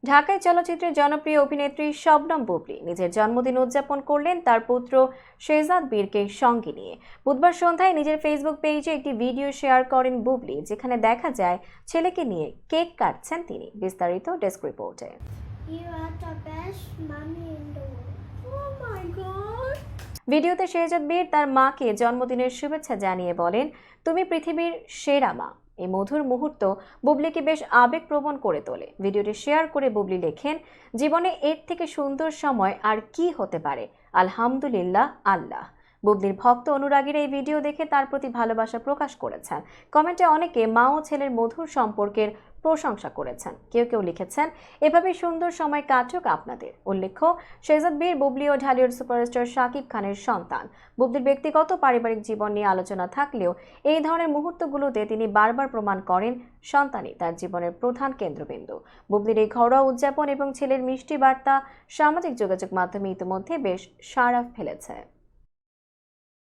ঢাকায় চলচ্চিত্রের জনপ্রিয় অভিনেত্রী শবনম বুবলী নিজের জন্মদিন উদযাপন করলেন তার পুত্র শেহজাদ বীরকে সঙ্গে নিয়ে। বুধবার সন্ধ্যায় নিজের ফেসবুক পেজে একটি ভিডিও শেয়ার করেন বুবলী, যেখানে দেখা যায় ছেলেকে নিয়ে কেক কাটছেন তিনি। বিস্তারিত ডেস্ক রিপোর্টে। You are the best mommy in the world. Oh my god! ভিডিওতে শেহজাদ বীর তার মাকে জন্মদিনের শুভেচ্ছা জানিয়ে বলেন, তুমি পৃথিবীর সেরা মা। এই মধুর মুহূর্ত বুবলীকে বেশ আবেগপ্রবণ করে তোলে। ভিডিওটি শেয়ার করে বুবলী লেখেন, জীবনে এর থেকে সুন্দর সময় আর কি হতে পারে, আলহামদুলিল্লাহ আল্লাহ। বুবলীর ভক্ত অনুরাগীরা এই ভিডিও দেখে তার প্রতি ভালোবাসা প্রকাশ করেছেন। কমেন্টে অনেকে মা ও ছেলের মধুর সম্পর্কের প্রশংসা করেছেন। কেউ কেউ লিখেছেন, এভাবে সুন্দর সময় কাটুক আপনাদের। উল্লেখ্য, শেহজাদ বীর বুবলী ও ঢালিউড সুপারস্টার শাকিব খানের সন্তান। বুবলীর ব্যক্তিগত পারিবারিক জীবন নিয়ে আলোচনা থাকলেও এই ধরনের মুহূর্তগুলোতে তিনি বারবার প্রমাণ করেন সন্তানই তার জীবনের প্রধান কেন্দ্রবিন্দু। বুবলীর এই ঘরোয়া উদযাপন এবং ছেলের মিষ্টি বার্তা সামাজিক যোগাযোগ মাধ্যমে ইতিমধ্যে বেশ সাড়া ফেলেছে।